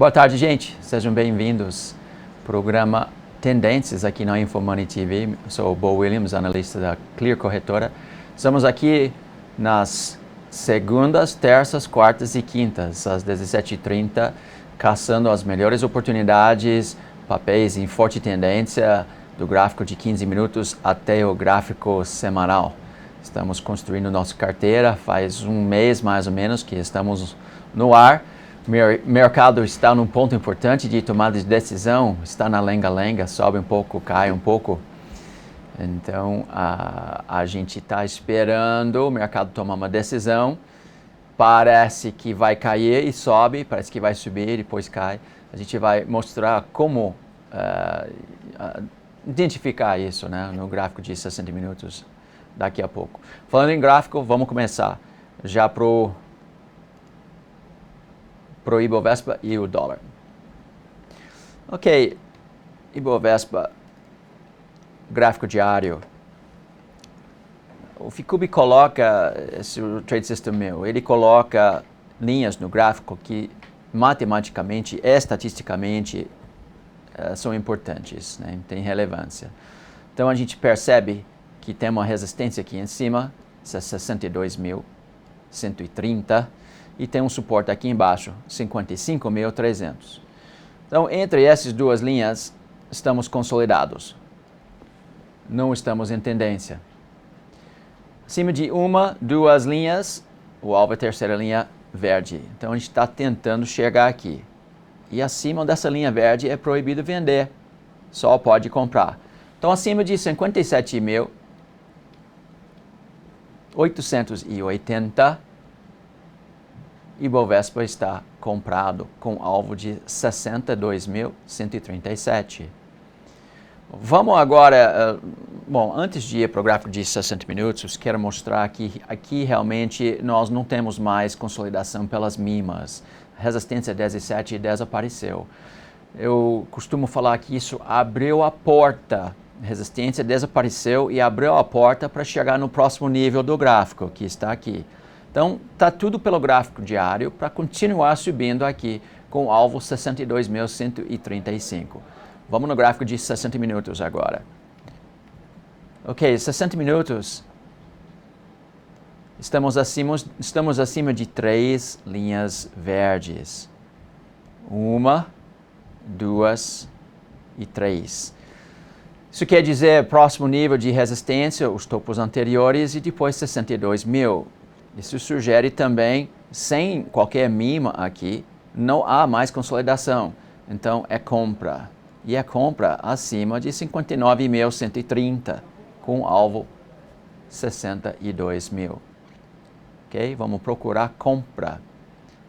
Boa tarde, gente. Sejam bem-vindos ao programa Tendências aqui na InfoMoney TV. Eu sou o Bo Williams, analista da Clear Corretora. Estamos aqui nas segundas, terças, quartas e quintas, às 17h30, caçando as melhores oportunidades, papéis em forte tendência, do gráfico de 15 minutos até o gráfico semanal. Estamos construindo nossa carteira, faz um mês mais ou menos que estamos no ar. O mercado está num ponto importante de tomada de decisão, está na lenga-lenga, sobe um pouco, cai um pouco. Então, a gente está esperando o mercado tomar uma decisão. Parece que vai cair e sobe, parece que vai subir e depois cai. A gente vai mostrar como identificar isso, né, no gráfico de 60 minutos daqui a pouco. Falando em gráfico, vamos começar já pro Ibovespa e o dólar. Ok, Ibovespa, gráfico diário. O Ficube coloca, esse o Trade System meu, ele coloca linhas no gráfico que matematicamente, estatisticamente, são importantes, né? Tem relevância. Então a gente percebe que tem uma resistência aqui em cima, 62.130, e tem um suporte aqui embaixo, 55.300. Então, entre essas duas linhas, estamos consolidados. Não estamos em tendência. Acima de uma, duas linhas, o alvo é a terceira linha verde. Então, a gente está tentando chegar aqui. E acima dessa linha verde é proibido vender, só pode comprar. Então, acima de 57.880, Ibovespa está comprado com alvo de 62.137. Vamos agora, antes de ir para o gráfico de 60 minutos, quero mostrar que aqui realmente nós não temos mais consolidação pelas mínimas. Resistência 17 desapareceu. Eu costumo falar que isso abriu a porta. Resistência desapareceu e abriu a porta para chegar no próximo nível do gráfico, que está aqui. Então, está tudo pelo gráfico diário para continuar subindo aqui com o alvo 62.135. Vamos no gráfico de 60 minutos agora. Ok, 60 minutos. Estamos acima de três linhas verdes. 1, 2 e 3. Isso quer dizer próximo nível de resistência, os topos anteriores e depois 62.000. Isso sugere também, sem qualquer mínima aqui, não há mais consolidação. Então, é compra. E é compra acima de 59.130, com alvo 62.000. Ok? Vamos procurar compra.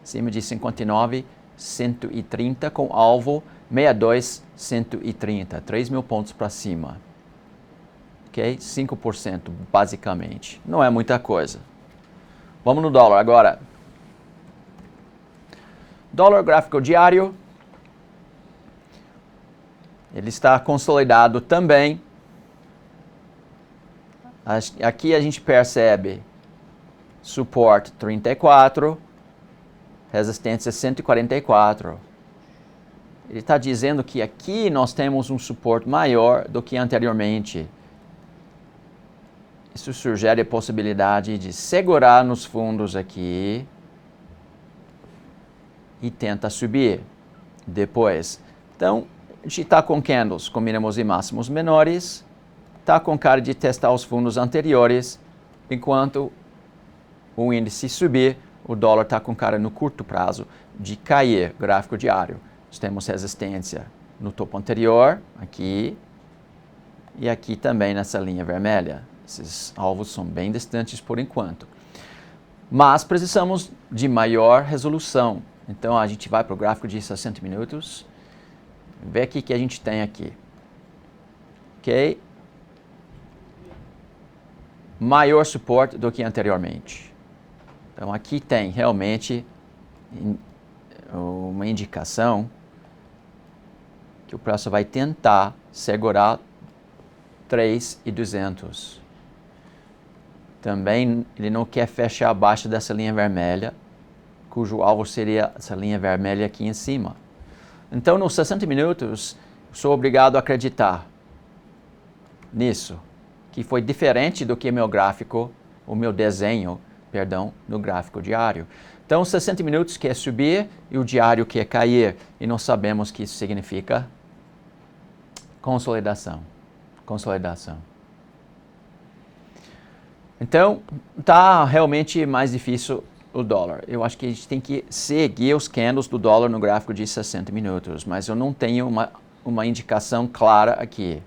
Acima de 59.130, com alvo 62.130. 3.000 pontos para cima. Ok? 5%, basicamente. Não é muita coisa. Vamos no dólar agora. Dólar gráfico diário. Ele está consolidado também. Aqui a gente percebe suporte 34, resistência 144. Ele está dizendo que aqui nós temos um suporte maior do que anteriormente. Isso sugere a possibilidade de segurar nos fundos aqui e tenta subir depois. Então, a gente está com candles com mínimos e máximos menores, está com cara de testar os fundos anteriores, enquanto o índice subir, o dólar está com cara no curto prazo de cair, gráfico diário. Nós temos resistência no topo anterior, aqui, e aqui também nessa linha vermelha. Esses alvos são bem distantes por enquanto. Mas precisamos de maior resolução. Então a gente vai para o gráfico de 60 minutos. Vê aqui que a gente tem aqui. Ok? Maior suporte do que anteriormente. Então aqui tem realmente uma indicação que o preço vai tentar segurar 3.200. Também ele não quer fechar abaixo dessa linha vermelha, cujo alvo seria essa linha vermelha aqui em cima. Então, nos 60 minutos, sou obrigado a acreditar nisso, que foi diferente do que meu gráfico, o meu desenho, perdão, no gráfico diário. Então, 60 minutos quer subir e o diário quer cair. E nós sabemos que isso significa consolidação. Consolidação. Então, está realmente mais difícil o dólar. Eu acho que a gente tem que seguir os candles do dólar no gráfico de 60 minutos, mas eu não tenho uma indicação clara aqui.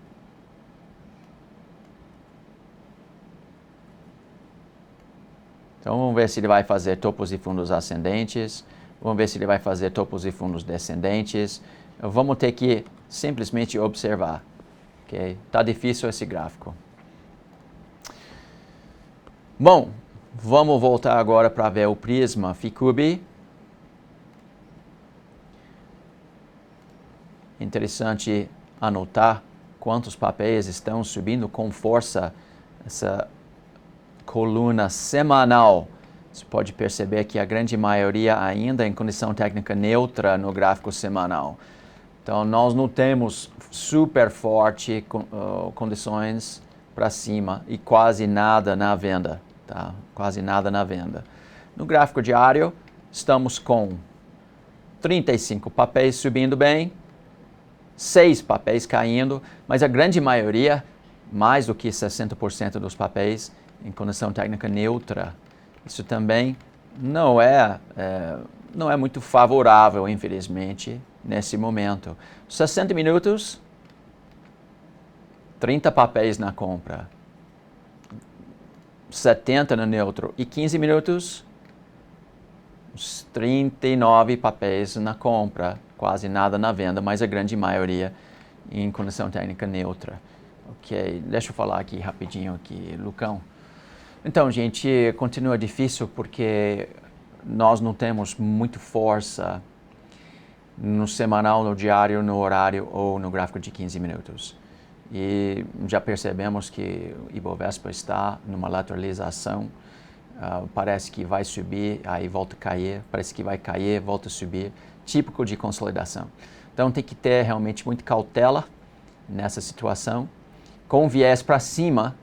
Então, vamos ver se ele vai fazer topos e fundos ascendentes, vamos ver se ele vai fazer topos e fundos descendentes. Vamos ter que simplesmente observar. Okay? Tá difícil esse gráfico. Bom, vamos voltar agora para ver o prisma Ficube. Interessante anotar quantos papéis estão subindo com força essa coluna semanal. Você pode perceber que a grande maioria ainda em condição técnica neutra no gráfico semanal. Então, nós não temos super forte condições para cima e quase nada na venda, tá? Quase nada na venda. No gráfico diário, estamos com 35 papéis subindo bem, 6 papéis caindo, mas a grande maioria, mais do que 60% dos papéis, em condição técnica neutra. Isso também não é muito favorável, infelizmente, nesse momento. 60 minutos, 30 papéis na compra, 70 no neutro e 15 minutos, 39 papéis na compra, quase nada na venda, mas a grande maioria em condição técnica neutra. Ok, deixa eu falar aqui rapidinho aqui, Lucão. Então, gente, continua difícil porque nós não temos muita força no semanal, no diário, no horário ou no gráfico de 15 minutos. E já percebemos que o Ibovespa está numa lateralização. Parece que vai subir, aí volta a cair. Parece que vai cair, volta a subir. Típico de consolidação. Então, tem que ter realmente muita cautela nessa situação. Com viés para cima,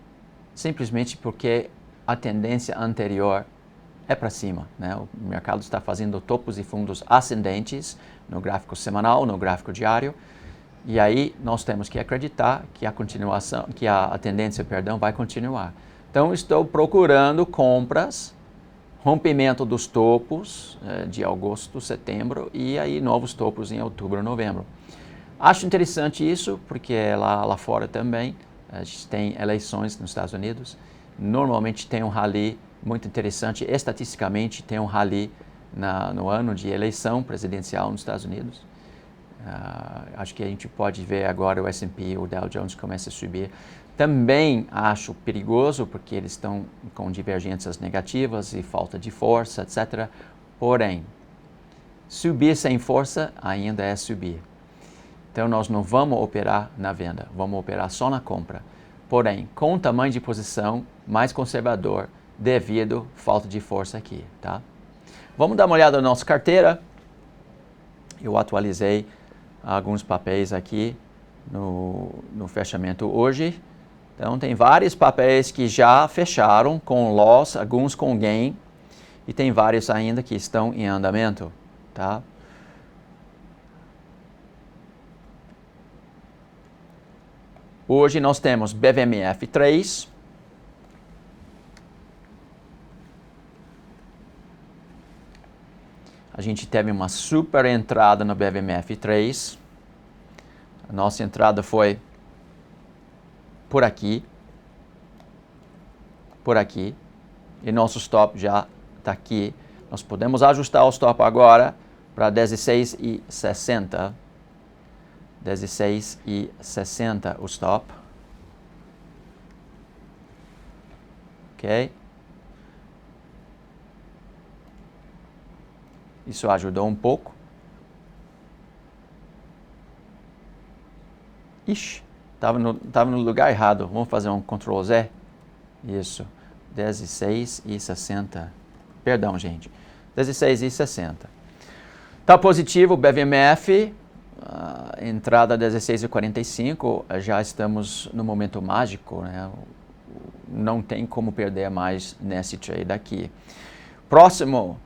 simplesmente porque a tendência anterior é para cima, né? O mercado está fazendo topos e fundos ascendentes no gráfico semanal, no gráfico diário, e aí nós temos que acreditar que a tendência, vai continuar. Então, estou procurando compras, rompimento dos topos de agosto, setembro, e aí novos topos em outubro, novembro. Acho interessante isso, porque lá fora também a gente tem eleições nos Estados Unidos. Normalmente tem um rally muito interessante, estatisticamente tem um rally no ano de eleição presidencial nos Estados Unidos. Acho que a gente pode ver agora o S&P, o Dow Jones começa a subir. Também acho perigoso porque eles estão com divergências negativas e falta de força, etc. Porém, subir sem força ainda é subir. Então, nós não vamos operar na venda, vamos operar só na compra. Porém, com tamanho de posição mais conservador devido à falta de força aqui, tá? Vamos dar uma olhada na nossa carteira. Eu atualizei alguns papéis aqui no fechamento hoje. Então, tem vários papéis que já fecharam com loss, alguns com gain, e tem vários ainda que estão em andamento, tá? Hoje nós temos BVMF3, a gente teve uma super entrada no BVMF3, a nossa entrada foi por aqui, e nosso stop já está aqui. Nós podemos ajustar o stop agora para 16,60. 16,60 o stop. Ok? Isso ajudou um pouco. Ixi, tava no lugar errado. Vamos fazer um Ctrl Z. Isso. 16,60. Perdão, gente. 16,60. Tá positivo o BVMF. entrada 16h45, já estamos no momento mágico, né? Não tem como perder mais nesse trade aqui. Próximo,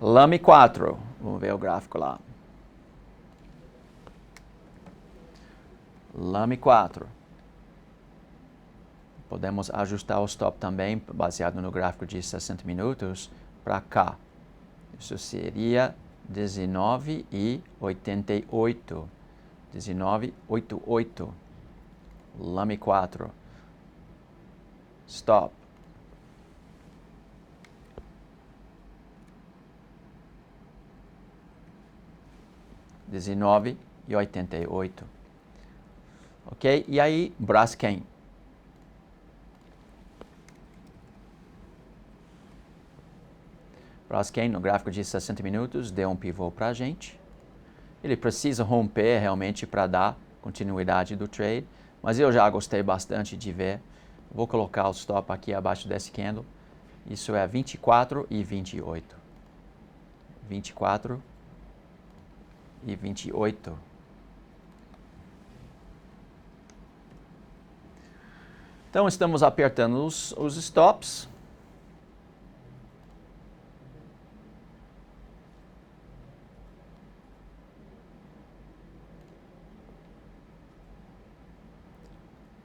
Lame 4. Vamos ver o gráfico lá. Lame 4. Podemos ajustar o stop também, baseado no gráfico de 60 minutos, para cá. Isso seria 19,88. 19,88. Lame 4. Stop. $19,88. Ok? E aí, Braskem. Braskem, no gráfico de 60 minutos, deu um pivô para a gente. Ele precisa romper realmente para dar continuidade do trade, mas eu já gostei bastante de ver. Vou colocar o stop aqui abaixo desse candle. Isso é 24,28. 24,28. Então, estamos apertando os stops.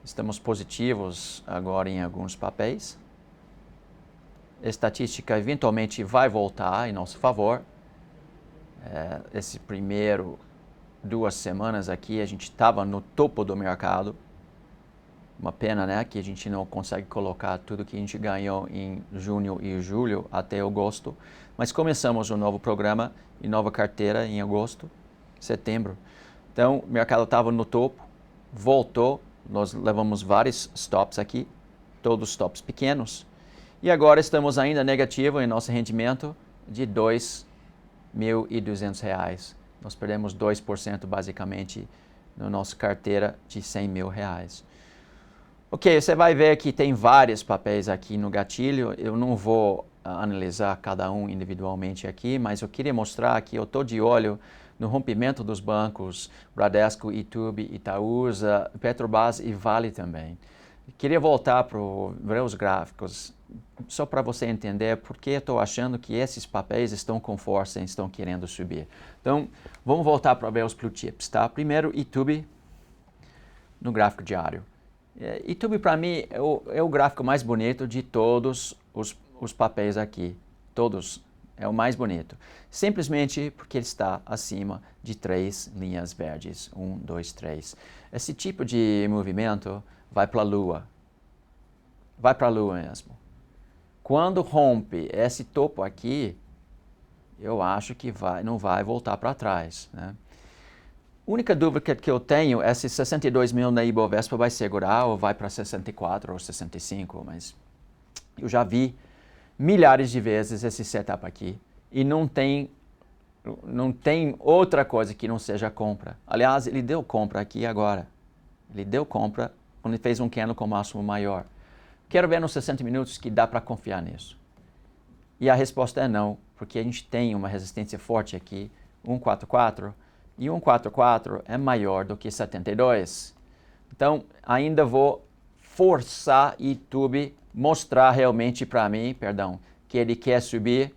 Estamos positivos agora em alguns papéis. A estatística eventualmente vai voltar em nosso favor. Esse primeiro 2 semanas aqui, a gente estava no topo do mercado. Uma pena, né, que a gente não consegue colocar tudo que a gente ganhou em junho e julho até agosto. Mas começamos um novo programa e nova carteira em agosto, setembro. Então, o mercado estava no topo, voltou. Nós levamos vários stops aqui, todos stops pequenos. E agora estamos ainda negativo em nosso rendimento de R$ 2.200. Nós perdemos 2% basicamente na nossa carteira de R$ 100 mil. Ok, você vai ver que tem vários papéis aqui no gatilho. Eu não vou analisar cada um individualmente aqui, mas eu queria mostrar que eu estou de olho no rompimento dos bancos Bradesco, Itaú, Itaúsa, Petrobras e Vale também. Queria voltar para ver os gráficos, só para você entender por que eu estou achando que esses papéis estão com força e estão querendo subir. Então, vamos voltar para ver os blue chips, tá? Primeiro, Itaú, no gráfico diário. Itaú, para mim, é o gráfico mais bonito de todos os papéis aqui. Todos. É o mais bonito. Simplesmente porque ele está acima de 3 linhas verdes. 1, 2, 3. Esse tipo de movimento vai para a lua. Vai para a lua mesmo. Quando rompe esse topo aqui, eu acho que não vai voltar para trás, né? A única dúvida que eu tenho é se 62 mil na Ibovespa vai segurar ou vai para 64 ou 65, mas eu já vi milhares de vezes esse setup aqui e não tem outra coisa que não seja compra. Aliás, ele deu compra aqui agora. Ele deu compra quando ele fez um candle com máximo maior. Quero ver nos 60 minutos que dá para confiar nisso. E a resposta é não, porque a gente tem uma resistência forte aqui, 144, e 144 é maior do que 72. Então, ainda vou forçar YouTube mostrar realmente para mim, que ele quer subir,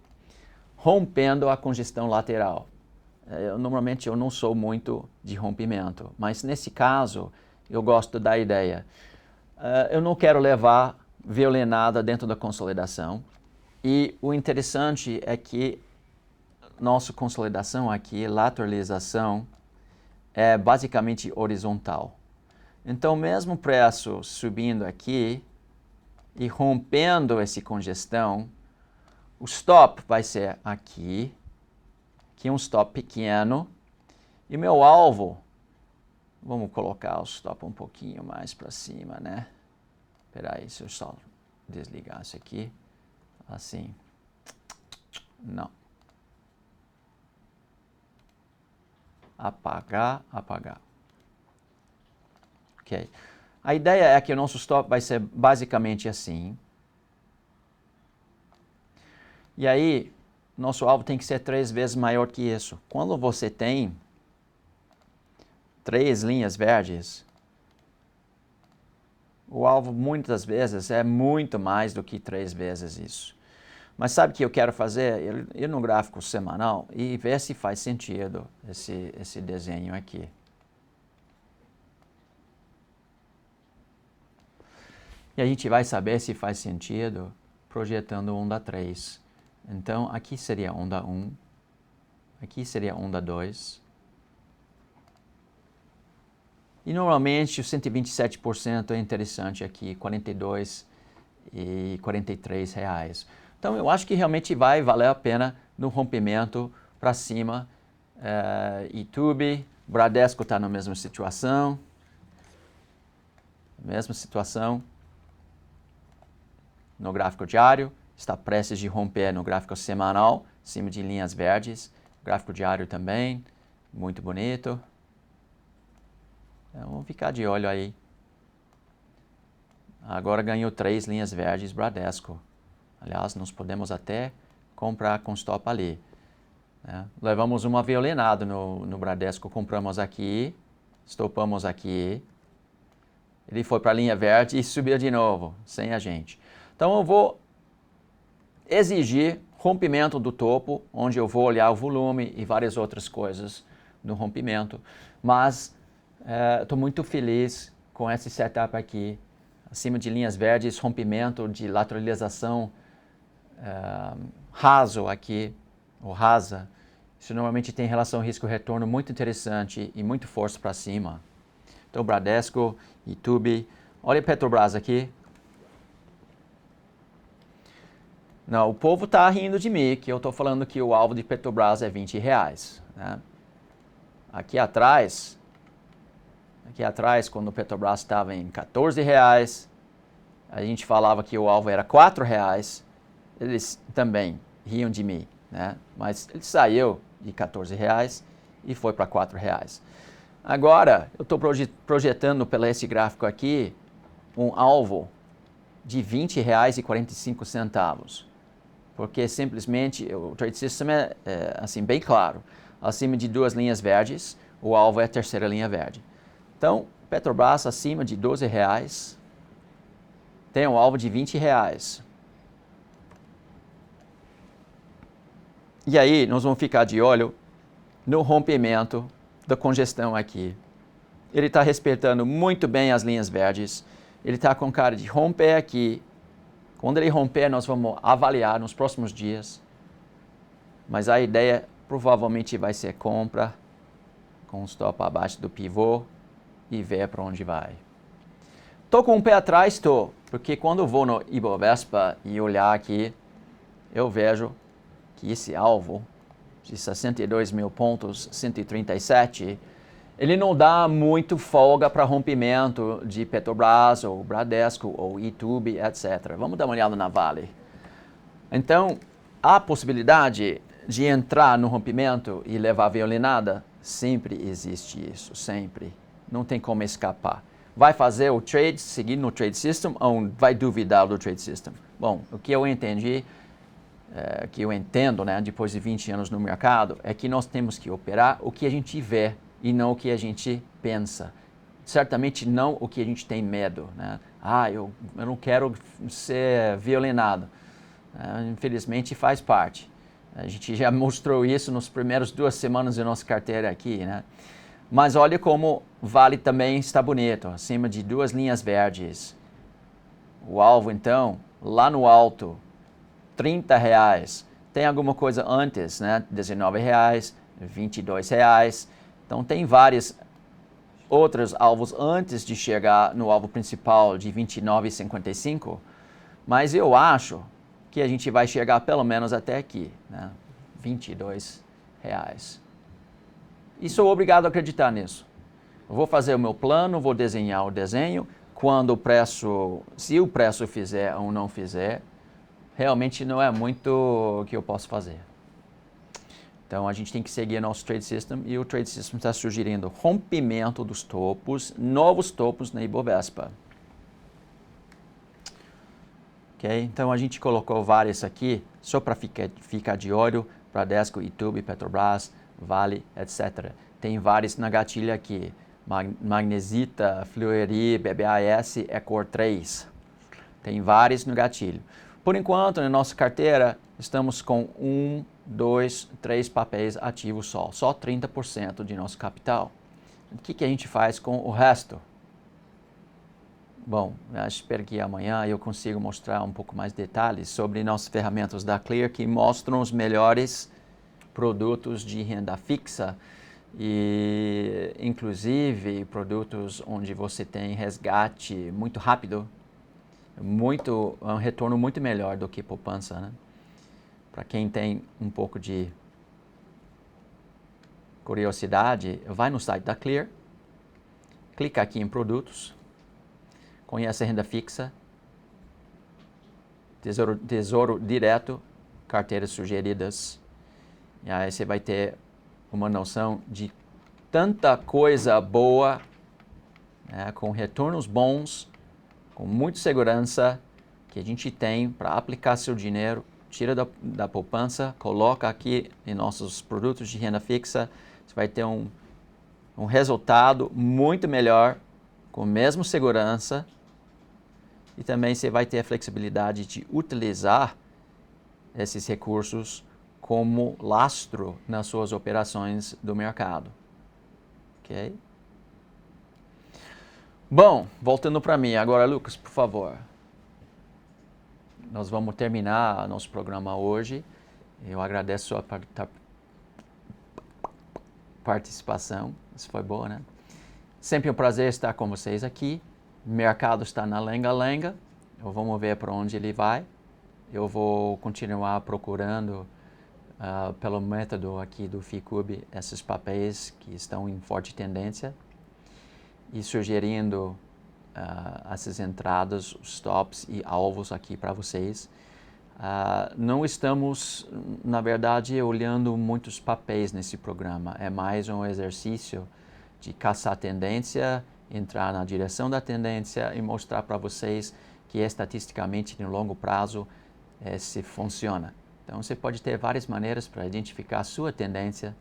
rompendo a congestão lateral. Normalmente eu não sou muito de rompimento, mas nesse caso eu gosto da ideia. Eu não quero levar violinada dentro da consolidação. E o interessante é que nossa consolidação aqui, lateralização, é basicamente horizontal. Então, mesmo o preço subindo aqui e rompendo essa congestão, o stop vai ser aqui, que é um stop pequeno, e meu alvo, vamos colocar o stop um pouquinho mais para cima, né? Espera aí, se eu só desligar isso aqui, assim, não. Apagar. Ok. A ideia é que o nosso stop vai ser basicamente assim. E aí, nosso alvo tem que ser 3 vezes maior que isso. Quando você tem 3 linhas verdes, o alvo muitas vezes é muito mais do que 3 vezes isso. Mas sabe o que eu quero fazer? Ir no gráfico semanal e ver se faz sentido esse desenho aqui. E a gente vai saber se faz sentido projetando onda 3. Então, aqui seria onda 1, aqui seria onda 2. E normalmente o 127% é interessante aqui, 42 e 43 reais. Então eu acho que realmente vai valer a pena no rompimento para cima. YouTube, Bradesco está na mesma situação. No gráfico diário, está prestes de romper no gráfico semanal, acima de linhas verdes. Gráfico diário também, muito bonito. Então, vamos ficar de olho aí. Agora ganhou 3 linhas verdes Bradesco. Aliás, nós podemos até comprar com stop ali. Né? Levamos uma violinada no Bradesco, compramos aqui, stopamos aqui. Ele foi para a linha verde e subiu de novo, sem a gente. Então eu vou exigir rompimento do topo, onde eu vou olhar o volume e várias outras coisas no rompimento. Mas estou muito feliz com esse setup aqui. Acima de linhas verdes, rompimento de lateralização raso aqui, ou rasa. Isso normalmente tem relação risco-retorno muito interessante e muito força para cima. Então, Bradesco, YouTube. Olha Petrobras aqui. Não, o povo está rindo de mim, que eu estou falando que o alvo de Petrobras é 20 reais. Né? Aqui atrás, quando o Petrobras estava em 14 reais, a gente falava que o alvo era 4 reais. Eles também riam de mim, né? Mas ele saiu de 14 reais e foi para 4 reais. Agora, eu estou projetando pelo esse gráfico aqui um alvo de R$ 20,45. Porque simplesmente o Trade System é assim, bem claro. Acima de 2 linhas verdes, o alvo é a terceira linha verde. Então, Petrobras acima de 12 reais tem um alvo de 20 reais. E aí, nós vamos ficar de olho no rompimento da congestão aqui. Ele está respeitando muito bem as linhas verdes. Ele está com cara de romper aqui. Quando ele romper, nós vamos avaliar nos próximos dias. Mas a ideia provavelmente vai ser compra com um stop abaixo do pivô e ver para onde vai. Estou com um pé atrás, porque quando eu vou no Ibovespa e olhar aqui, eu vejo que esse alvo de 62 mil pontos, 137, ele não dá muito folga para rompimento de Petrobras, ou Bradesco, ou YouTube, etc. Vamos dar uma olhada na Vale. Então, a possibilidade de entrar no rompimento e levar a violinada, sempre existe isso, sempre. Não tem como escapar. Vai fazer o trade, seguir no Trade System, ou vai duvidar do Trade System? Bom, o que eu entendi, que eu entendo, né, depois de 20 anos no mercado, é que nós temos que operar o que a gente vê e não o que a gente pensa. Certamente não o que a gente tem medo. Né? Eu não quero ser violinado. Infelizmente faz parte. A gente já mostrou isso nas primeiras 2 semanas da nossa carteira aqui. Né? Mas olha como Vale também está bonito, acima de 2 linhas verdes. O alvo, então, lá no alto, 30 reais. Tem alguma coisa antes, né? 19 reais, 22 reais. Então, tem vários outros alvos antes de chegar no alvo principal de 29,55. Mas eu acho que a gente vai chegar pelo menos até aqui, né? 22 reais. E sou obrigado a acreditar nisso. Eu vou fazer o meu plano, vou desenhar o desenho. Quando o preço, se o preço fizer ou não fizer, realmente não é muito o que eu posso fazer. Então a gente tem que seguir nosso Trade System e o Trade System está sugerindo rompimento dos topos, novos topos na Ibovespa. Ok? Então a gente colocou vários aqui, só para ficar de olho, Bradesco, YouTube, Petrobras, Vale, etc. Tem vários na gatilha aqui. Magnesita, Fleury, BBAS é cor 3. Tem vários no gatilho. Por enquanto, na nossa carteira, estamos com 1, 2, 3 papéis ativos só 30% de nosso capital. O que a gente faz com o resto? Bom, eu espero que amanhã eu consiga mostrar um pouco mais detalhes sobre nossas ferramentas da Clear que mostram os melhores produtos de renda fixa e, inclusive, produtos onde você tem resgate muito rápido, um retorno muito melhor do que poupança, né? Para quem tem um pouco de curiosidade, vai no site da Clear, clica aqui em produtos, conhece a renda fixa, tesouro direto, carteiras sugeridas, e aí você vai ter uma noção de tanta coisa boa, né, com retornos bons, com muita segurança, que a gente tem para aplicar seu dinheiro, tira da poupança, coloca aqui em nossos produtos de renda fixa, você vai ter um resultado muito melhor, com a mesma segurança, e também você vai ter a flexibilidade de utilizar esses recursos como lastro nas suas operações do mercado. Ok? Bom, voltando para mim. Agora, Lucas, por favor. Nós vamos terminar nosso programa hoje. Eu agradeço a participação. Isso foi boa, né? Sempre um prazer estar com vocês aqui. O mercado está na lenga-lenga. Vamos ver para onde ele vai. Eu vou continuar procurando, pelo método aqui do FICUB, esses papéis que estão em forte tendência e sugerindo essas entradas, os stops e alvos aqui para vocês. Não estamos, na verdade, olhando muitos papéis nesse programa. É mais um exercício de caçar tendência, entrar na direção da tendência e mostrar para vocês que estatisticamente, no longo prazo, se funciona. Então, você pode ter várias maneiras para identificar a sua tendência.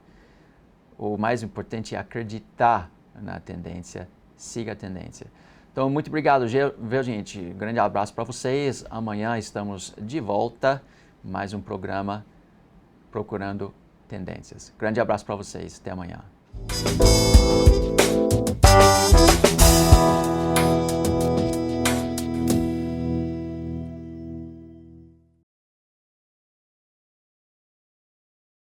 O mais importante é acreditar na tendência, siga a tendência. Então, muito obrigado, viu, gente? Grande abraço para vocês. Amanhã estamos de volta, mais um programa Procurando Tendências. Grande abraço para vocês. Até amanhã.